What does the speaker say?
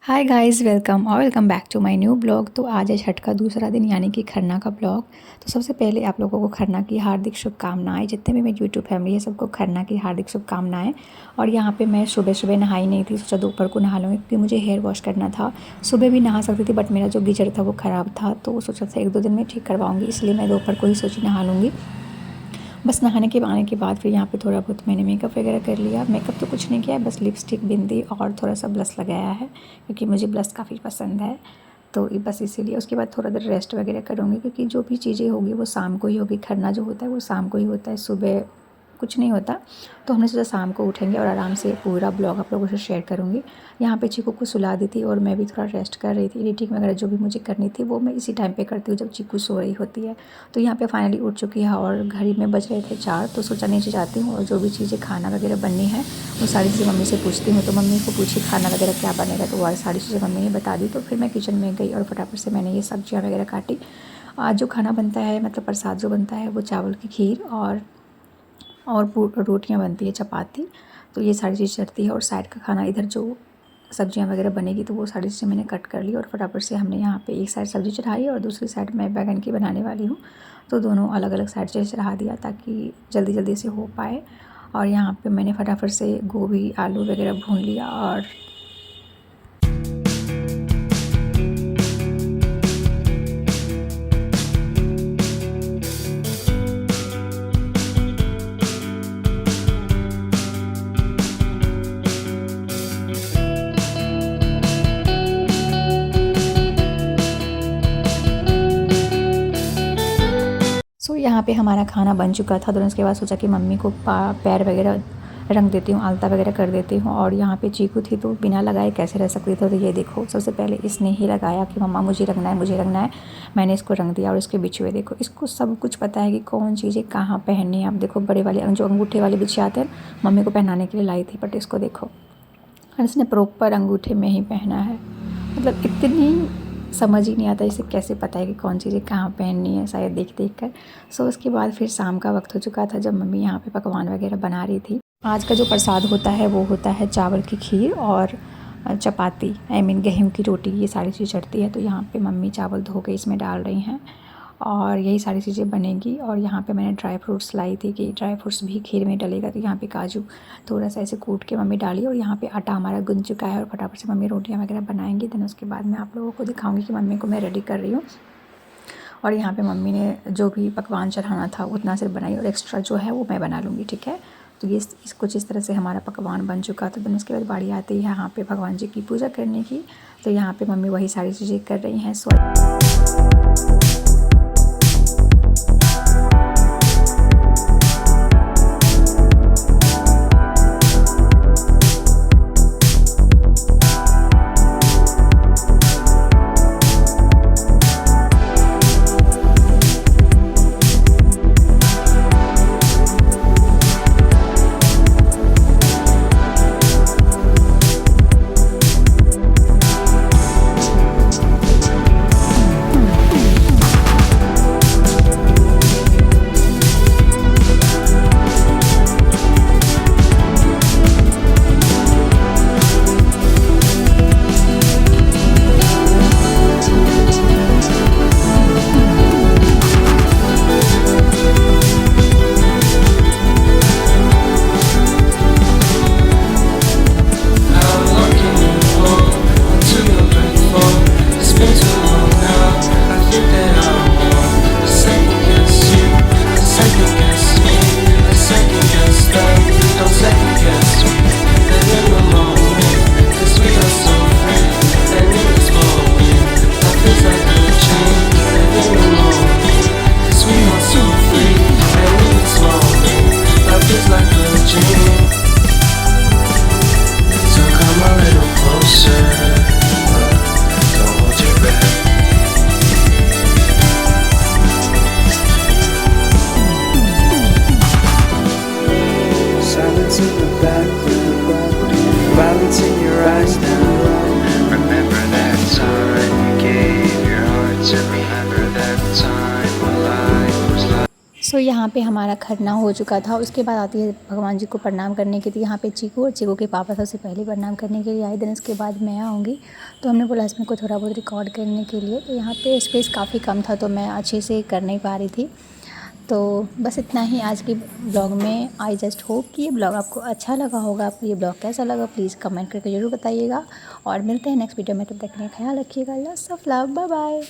Hi guys, welcome back to my new blog. तो आज है छठ का दूसरा दिन यानी कि खरना का ब्लॉग। तो सबसे पहले आप लोगों को खरना की हार्दिक शुभकामनाएं। जितने भी मेरी यूट्यूब फैमिली है सबको खरना की हार्दिक शुभकामनाएं। और यहाँ पे मैं सुबह सुबह नहाई नहीं थी, सोचा दोपहर को नहा लूँगी क्योंकि मुझे हेयर वॉश करना था। सुबह भी नहा सकती थी बट मेरा जो गीजर था वो ख़राब था, तो सोचा था 1-2 दिन में ठीक करवाऊँगी, इसलिए मैं दोपहर को ही सोची नहा लूँगी। बस नहाने के आने के बाद फिर यहाँ पे थोड़ा बहुत मैंने मेकअप वगैरह कर लिया। मेकअप तो कुछ नहीं किया है, बस लिपस्टिक, बिंदी और थोड़ा सा ब्लश लगाया है क्योंकि मुझे ब्लश काफ़ी पसंद है। तो बस इसीलिए उसके बाद थोड़ा देर रेस्ट वगैरह करूँगी क्योंकि जो भी चीज़ें होगी वो शाम को ही होगी। खरना जो होता है वो शाम को ही होता है, सुबह कुछ नहीं होता। तो हमने सोचा शाम को उठेंगे और आराम से पूरा ब्लॉग आप लोगों से शेयर करूँगी। यहाँ पे चीकू को सुला दी थी और मैं भी थोड़ा रेस्ट कर रही थी। एडिटिंग वगैरह जो भी मुझे करनी थी वो मैं इसी टाइम पे करती हूँ जब चीकू सो रही होती है। तो यहाँ पे फाइनली उठ चुकी है और घड़ी में बज रहे थे 4। तो सोचा नीचे जाती हूँ और जो भी चीज़ें खाना वगैरह बननी है वो सारी चीज़ें मम्मी से पूछती हूँ। तो मम्मी को पूछी खाना वगैरह क्या बनेगा, तो वो सारी चीज़ें मम्मी ने बता दी। तो फिर मैं किचन में गई और फटाफट से मैंने ये सब्जियाँ वगैरह काटी। आज जो खाना बनता है, मतलब प्रसाद जो बनता है, वो चावल की खीर और रोटियां बनती है, चपाती। तो ये सारी चीज़ चढ़ती है और साइड का खाना इधर जो सब्जियां वगैरह बनेगी तो वो सारी चीज़ें मैंने कट कर ली और फटाफट से हमने यहाँ पे एक साइड सब्ज़ी चढ़ाई और दूसरी साइड मैं बैगन की बनाने वाली हूँ। तो दोनों अलग अलग साइड से चढ़ा दिया ताकि जल्दी जल्दी से हो पाए। और यहाँ पे मैंने फटाफट से गोभी, आलू वगैरह भून लिया। और यहाँ पे हमारा खाना बन चुका था। तो उसके बाद सोचा कि मम्मी को पैर वगैरह रंग देती हूँ, आलता वगैरह कर देती हूँ। और यहाँ पे चीकू थी तो बिना लगाए कैसे रह सकती थी। तो ये देखो, सबसे पहले इसने ही लगाया कि मम्मा मुझे रंगना है, मुझे रंगना है। मैंने इसको रंग दिया और इसके बिछुए देखो, इसको सब कुछ पता है कि कौन चीज़ें कहाँ पहननी है। अब देखो, बड़े वाले जो अंगूठे वाले बिछे आते हैं मम्मी को पहनाने के लिए लाई थी, बट इसको देखो इसने प्रॉपर अंगूठे में ही पहना है। मतलब इतनी समझ ही नहीं आता इसे कैसे पता है कि कौन चीज़ें कहाँ पहननी है, शायद देख देख कर। सो उसके बाद फिर शाम का वक्त हो चुका था जब मम्मी यहाँ पे पकवान वगैरह बना रही थी। आज का जो प्रसाद होता है वो होता है चावल की खीर और चपाती, गेहूं की रोटी, ये सारी चीज़ चढ़ती है। तो यहाँ पे मम्मी चावल धो के इसमें डाल रही हैं और यही सारी चीज़ें बनेंगी। और यहाँ पे मैंने ड्राई फ्रूट्स लाई थी कि ड्राई फ्रूट्स भी खीर में डलेगा। तो यहाँ पे काजू थोड़ा सा ऐसे कूट के मम्मी डाली और यहाँ पे आटा हमारा गुंज चुका है और फटाफट से मम्मी रोटियाँ वगैरह बनाएंगी। देन उसके बाद मैं आप लोगों को दिखाऊंगी कि मम्मी को मैं रेडी कर रही हूँ। और यहाँ पे मम्मी ने जो भी पकवान चढ़ाना था उतना सिर्फ बनाई और एक्स्ट्रा जो है वो मैं बना लूँगी, ठीक है। तो ये कुछ इस तरह से हमारा पकवान बन चुका। तो देन उसके बाद बारी आती है यहाँ पे भगवान जी की पूजा करने की। तो यहाँ पे मम्मी वही सारी चीज़ें कर रही हैं। यहाँ पे हमारा खरना हो चुका था। उसके बाद आती है भगवान जी को प्रणाम करने के लिए। यहाँ पे चीकू और चीकू के पापा सबसे पहले प्रणाम करने के लिए आए, देन उसके बाद मैं आऊँगी। तो हमने बोला इसमें को थोड़ा बहुत रिकॉर्ड करने के लिए। तो यहाँ पे स्पेस काफ़ी कम था तो मैं अच्छे से कर नहीं पा रही थी। तो बस इतना ही आज के ब्लॉग में। आई जस्ट होप कि ये ब्लॉग आपको अच्छा लगा होगा। आपको ये ब्लॉग कैसा लगा प्लीज़ कमेंट करके ज़रूर बताइएगा। और मिलते हैं नेक्स्ट वीडियो में, तब तक के लिए ख्याल रखिएगा। Lots of love, bye bye.